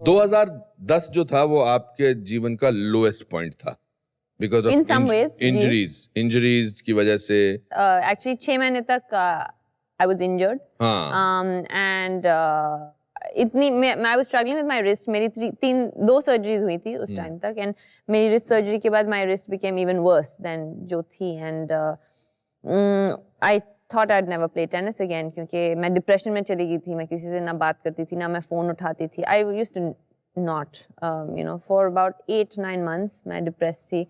2010 जो था वो आपके जीवन का लोएस्ट पॉइंट था because In of some ways, injuries की वजह से। एक्चुअली 6 महीने तक आई वाज इंजर्ड हाँ एंड इतनी मैं I was struggling with my wrist. मेरी 2 सर्जरीज हुई थी उस टाइम तक एंड मेरी रिस्ट सर्जरी के बाद my wrist became even worse than जो थी and I thought I never play tennis again क्योंकि मैं डिप्रेशन में चली गई थी। मैं किसी से ना बात करती थी ना मैं फ़ोन उठाती थी। I used to not for about 8-9 months मैं डिप्रेस थी।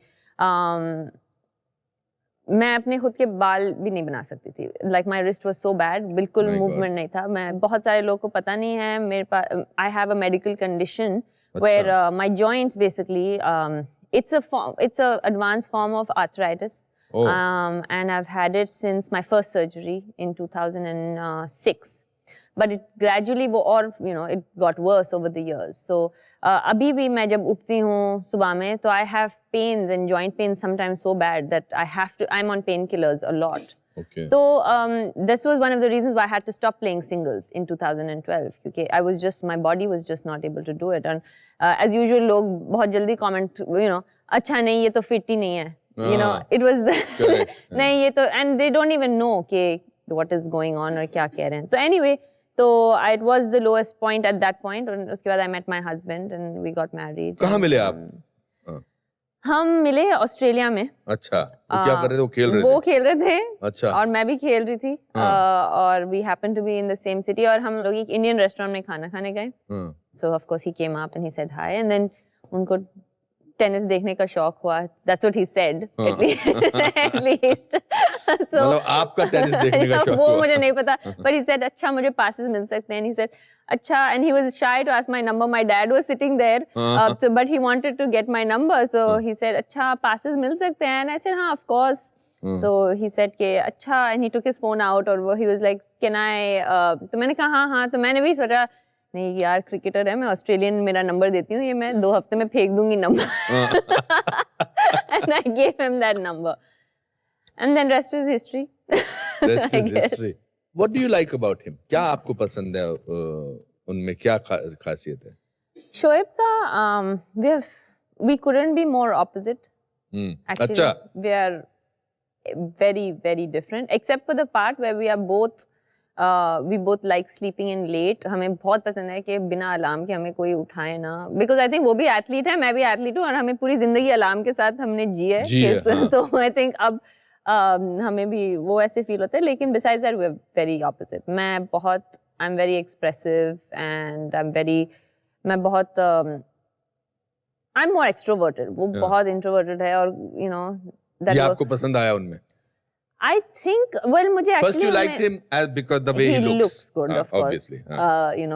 मैं अपने खुद के बाल भी नहीं बना सकती थी। Like my wrist was so bad, बिल्कुल मूवमेंट नहीं था। मैं बहुत सारे लोगों को पता नहीं है मेरे पास I have a medical condition where my joints basically it's a advanced form of arthritis. And I've had it since my first surgery in 2006. But it gradually it got worse over the years. So abhi bhi main jab uthti hu subah mein to I have pains and joint pains sometimes so bad that I'm on painkillers a lot. Okay. So this was one of the reasons why I had to stop playing singles in 2012 because my body was just not able to do it. And as usual log bahut jaldi comment acha nahi ye to fit hi nahi hai. It was nahi ye to, and they don't even know ke what is going on or kya keh rahe hain. So anyway, तो it was the lowest point at that point. और उसके बाद I met my husband and we got married. कहाँ मिले आप? हम मिले Australia में। अच्छा, वो क्या कर रहे थे? वो खेल रहे थे? वो खेल रहे थे। अच्छा। और मैं भी खेल रही थी। और we happened to be in the same city और हम लोग एक इंडियन रेस्टोरेंट में खाना खाने गए। So of course he came up and he said hi and then उनको टेनिस देखने का शौक हुआ। That's what he said. At least. So मतलब आपका टेनिस देखने का शौक वो हुआ। मुझे नहीं पता। But he said अच्छा मुझे passes मिल सकते हैं। He said अच्छा and he was shy to ask my number. My dad was sitting there. But he wanted to get my number. So he said अच्छा passes मिल सकते हैं। And I said हाँ of course. So he said कि अच्छा and he took his phone out और he was like can I तो मैंने कहा हाँ तो मैंने भी सोचा नहीं यार क्रिकेटर है मैं ऑस्ट्रेलियन मेरा नंबर देती हूँ ये मैं 2 हफ्ते में फेंक दूंगी number and I gave him that number and then rest is history. Rest is history. What do you like about him? क्या आपको पसंद है उनमें क्या खासियत है? शोएब का we couldn't be more opposite. Actually, अच्छा. We are very very different except for the part where we both like sleeping in late. हमें बहुत पसंद है कि बिना अलार्म के हमें कोई उठाए ना because I think वो भी एथलीट है मैं भी एथलीट हूँ और हमें पूरी जिंदगी अलार्म के साथ हमने जी है हाँ. तो I think अब हमें भी वो ऐसे फील होता है लेकिन besides that we are very opposite. मैं बहुत I'm very expressive and मैं बहुत I'm more extroverted. वो बहुत introverted है और ये आपको पसंद आया उनमें? I think, well, मुझे actually First you liked him because the way he looks. He looks good, of course. Obviously.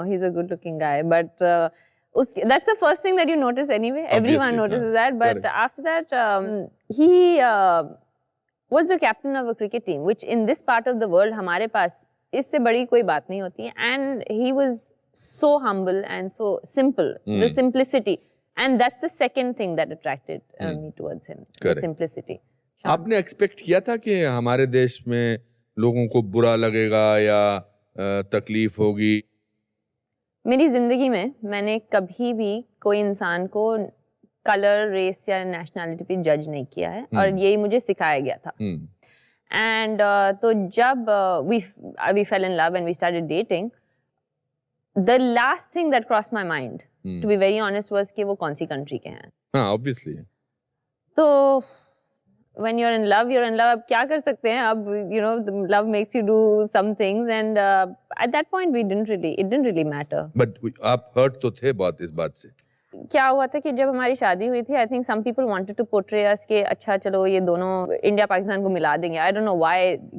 He's a good-looking guy. But that's the first thing that you notice anyway. Everyone notices that. But after that, he was the captain of a cricket team, which in this part of the world, हमारे पास इससे बड़ी कोई बात नहीं होती है. And he was so humble and so simple. The simplicity. And that's the second thing that attracted me towards him. The simplicity. आपने expect किया था कि हमारे देश में लोगों को बुरा लगेगा या तकलीफ होगी? मेरी जिंदगी में मैंने कभी भी कोई इंसान को कलर रेस या नेशनैलिटी पे जज नहीं किया है और यही मुझे सिखाया गया था एंड तो जब we fell in love and we started dating, the last thing that crossed my mind to be very honest was कि वो कौन सी कंट्री के हैं. हाँ obviously. तो when you're in love, अब क्या कर सकते हैं अब love makes you do some things and at that point it didn't really matter. But आप hurt तो थे बहुत इस बात से? क्या हुआ था कि जब हमारी शादी हुई थी I think some people wanted to portray us कि अच्छा चलो ये दोनों इंडिया पाकिस्तान को मिला देंगे. I don't know why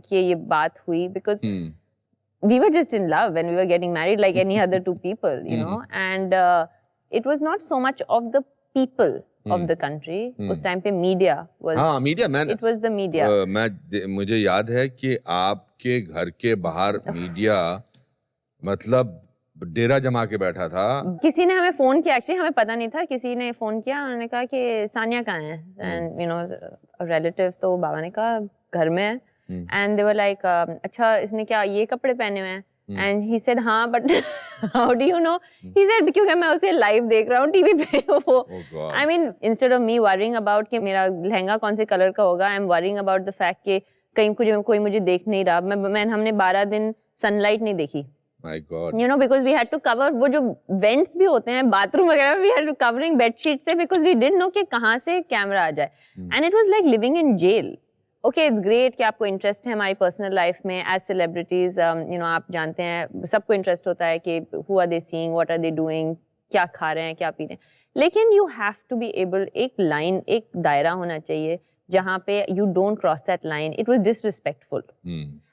कि ये बात हुई because we were just in love when we were getting married like any other two people, and it was not so much of the people of the country. उस time पे media was media man it was the media. मुझे याद है कि आपके घर के बाहर मीडिया मतलब डेरा जमा के बैठा था. किसी ने हमें फोन किया एक्चुअली हमें पता नहीं था किसी ने फोन किया उन्होंने कहा कि सानिया कहाँ है एंड रिलेटिव तो बाबा ने कहा घर में है एंड दे वर लाइक अच्छा इसने क्या ये कपड़े पहने हुए हैं And he said, हाँ, but how do you know? He said, क्योंकि मैं उसे live देख रहा हूँ TV पे वो. Oh God. I mean, instead of me worrying about कि मेरा लहंगा कौन से कलर का होगा, I'm worrying about the fact कि कहीं कोई मुझे देख नहीं रहा. हमने 12 दिन sunlight नहीं देखी. My God. You know, because we had to cover वो जो vents भी होते हैं bathroom वगैरह में, we had to covering bed sheets से because we didn't know कि कहाँ से camera आ जाए. And it was like living in jail. Okay, it's great कि आपको interest है हमारी personal life में as celebrities. You know, आप जानते हैं सबको interest होता है कि who are they seeing, what are they doing, क्या खा रहे हैं, क्या पी रहे हैं. लेकिन you have to be able, एक line, एक दायरा होना चाहिए जहाँ पे you don't cross that line. It was disrespectful.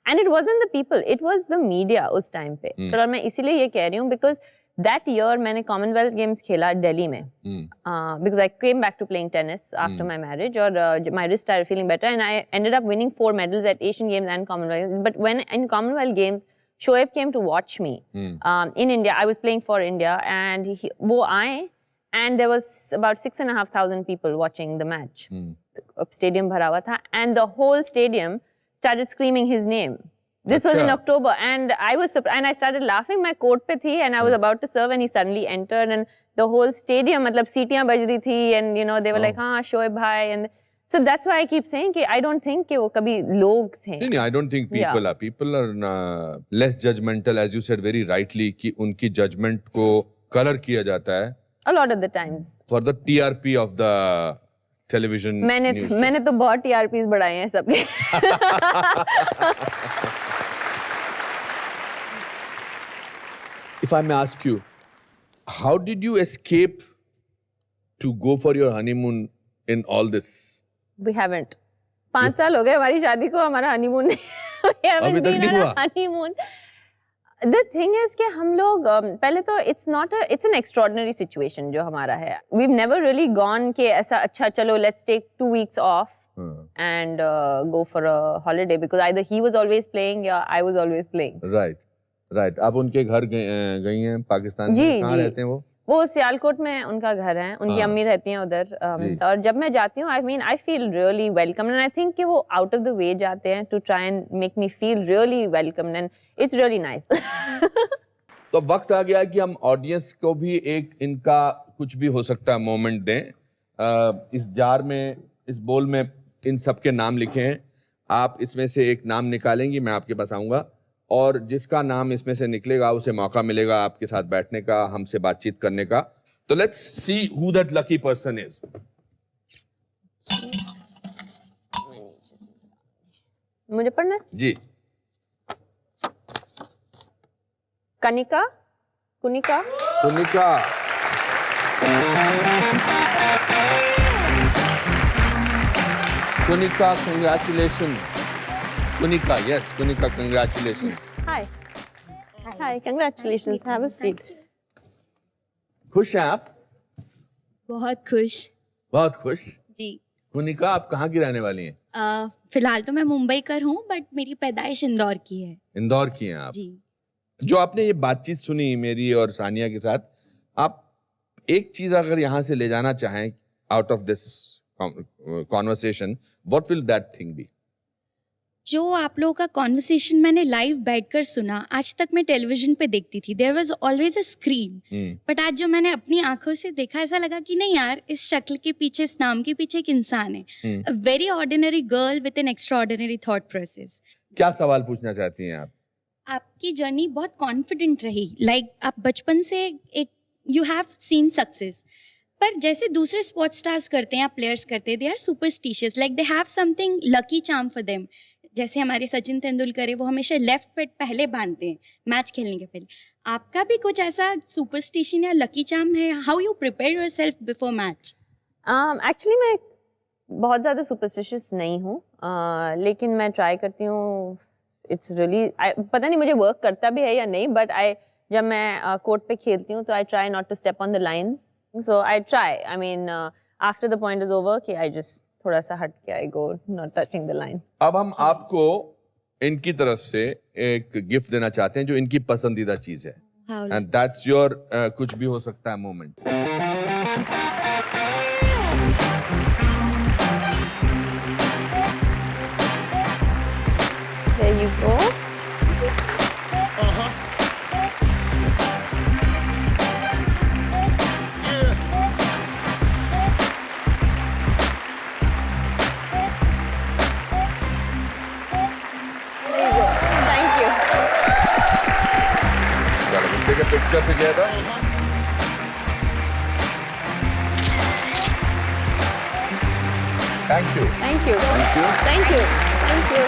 And it wasn't the people, it was the media उस time पे. और मैं इसीलिए ये कह रही हूँ because that year मैंने Commonwealth Games खेला दिल्ली में. Because I came back to playing tennis after my marriage और my wrist started feeling better and I ended up winning 4 medals at Asian Games and Commonwealth Games. But when in Commonwealth Games, Shoaib came to watch me in India. I was playing for India and वो आए and there was about 6,500 people watching the match. Stadium भरा हुआ था and the whole stadium started screaming his name. This was in October and I was surprised and I started laughing. मैं court पे थी and I was about to serve and he suddenly entered and the whole stadium मतलब सीटियाँ बज रही थी and you know they were like हाँ शोएब भाई and so that's why I keep saying कि I don't think कि वो कभी लोग थे. नहीं, I don't think people are less judgmental as you said very rightly कि उनकी judgment को color किया जाता है. A lot of the times. For the TRP of the television. मैंने तो बहुत TRPs बढ़ाए हैं सबके. If I may ask you, how did you escape to go for your honeymoon in all this? We haven't. 5 साल हो गए हमारी शादी को, हमारा honeymoon अभी तक नहीं हुआ. honeymoon. The thing is कि हम लोग पहले तो it's an extraordinary situation जो हमारा है. We've never really gone कि ऐसा अच्छा चलो let's take 2 weeks off and go for a holiday because either he was always playing or I was always playing. Right. आप उनके घर गई हैं पाकिस्तान में. कहाँ रहते हैं वो सियालकोट में उनका घर है, उनकी अम्मी रहती हैं उधर. और जब मैं जाती हूँ I feel really welcome and I think कि वो out of the way जाते हैं to try and make me feel really welcome and it's really nice. तो वक्त आ गया कि हम ऑडियंस को भी एक इनका कुछ भी हो सकता है मोमेंट दें. इस जार में, इस बोल में इन सब के नाम लिखे हैं. आप इसमें से एक नाम निकालेंगी, मैं आपके पास आऊँगा और जिसका नाम इसमें से निकलेगा उसे मौका मिलेगा आपके साथ बैठने का, हमसे बातचीत करने का. तो let's see who that lucky person is. मुझे पढ़ना है जी. Kunika. Congratulations. Kunika, yes, Kunika, congratulations. Hi, congratulations. Have a seat. खुश हैं आप? बहुत खुश जी. कुनिका, आप कहाँ की रहने वाली हैं? फिलहाल तो मैं मुंबई कर हूँ बट मेरी पैदाइश इंदौर की है. इंदौर की हैं आप? जी. जो आपने ये बातचीत सुनी मेरी और सानिया के साथ, आप एक चीज अगर यहाँ से ले जाना चाहें out of this conversation, what will that thing be? जो आप लोगों का कॉन्वर्सेशन मैंने लाइव बैठकर सुना, आज तक मैं टेलीविजन पे देखती थी, there was always a screen, but आज जो मैंने अपनी आंखों से देखा, ऐसा लगा कि नहीं यार, इस शक्ल के पीछे, इस नाम के पीछे एक इंसान है. A very ordinary girl with N extraordinary thought process. क्या सवाल पूछना चाहती हैं आप? आपकी जर्नी बहुत कॉन्फिडेंट रही. लाइक आप बचपन से एक यू हैव सीन सक्सेस, पर जैसे दूसरे स्पोर्ट्स स्टार्स करते हैं या प्लेयर्स करते हैं, they are superstitious, like they have something lucky charm for them. जैसे हमारे सचिन तेंदुलकर है, वो हमेशा लेफ्ट पैड पहले बांधते हैं मैच खेलने के पहले. आपका भी कुछ ऐसा सुपरस्टिशन या लकी चार्म है? How you prepare yourself before match? Actually मैं बहुत ज़्यादा सुपरस्टिशियस नहीं हूँ, लेकिन मैं ट्राई करती हूँ. इट्स रियली, पता नहीं मुझे वर्क करता भी है या नहीं, बट जब मैं कोर्ट पे खेलती हूँ तो I try not to step on the lines. So I try, I mean after the point is over कि आई जस्ट थोड़ा सा हट के I go not touching the line. अब हम आपको इनकी तरफ से एक गिफ्ट देना चाहते हैं जो इनकी पसंदीदा चीज है, एंड दैट्स योर कुछ भी हो सकता है moment. There you go. take a picture together. Thank you. Thank you. Thank you. Thank you. Thank you.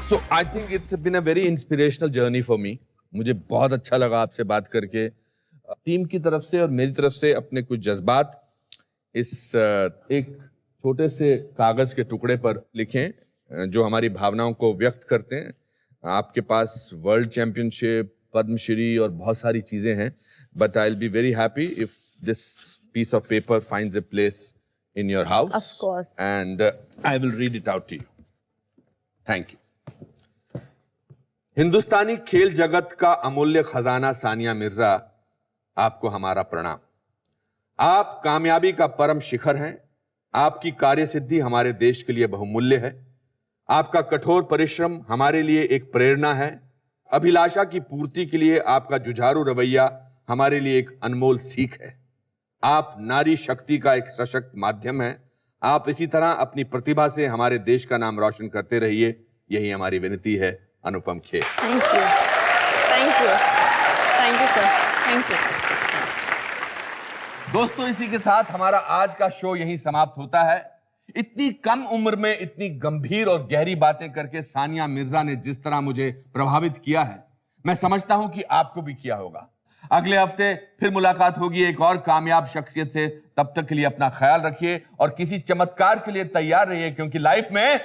So I think it's been a very inspirational journey for me. मुझे बहुत अच्छा लगा आपसे बात करके. टीम की तरफ से और मेरी तरफ से अपने कुछ जज्बात इस एक छोटे से कागज के टुकड़े पर लिखें जो हमारी भावनाओं को व्यक्त करते हैं. आपके पास वर्ल्ड चैंपियनशिप, पद्मश्री और बहुत सारी चीजें हैं. But I'll be very happy if this piece of paper finds a place in your house. Of course. And I will read it out to you. Thank you. हिंदुस्तानी खेल जगत का अमूल्य खजाना सानिया मिर्जा, आपको हमारा प्रणाम. आप कामयाबी का परम शिखर हैं. आपकी कार्यसिद्धि हमारे देश के लिए बहुमूल्य है. आपका कठोर परिश्रम हमारे लिए एक प्रेरणा है. अभिलाषा की पूर्ति के लिए आपका जुझारू रवैया हमारे लिए एक अनमोल सीख है. आप नारी शक्ति का एक सशक्त माध्यम हैं. आप इसी तरह अपनी प्रतिभा से हमारे देश का नाम रोशन करते रहिए. यही हमारी विनती है. Anupam Kher. Thank you. Thank you. Thank you, sir. Thank you. दोस्तों, इसी के साथ हमारा आज का शो यहीं समाप्त होता है. इतनी कम उम्र में इतनी गंभीर और गहरी बातें करके सानिया मिर्जा ने जिस तरह मुझे प्रभावित किया है, मैं समझता हूं कि आपको भी किया होगा. अगले हफ्ते फिर मुलाकात होगी एक और कामयाब शख्सियत से. तब तक के लिए अपना ख्याल रखिए और किसी चमत्कार के लिए तैयार रहिए, क्योंकि लाइफ में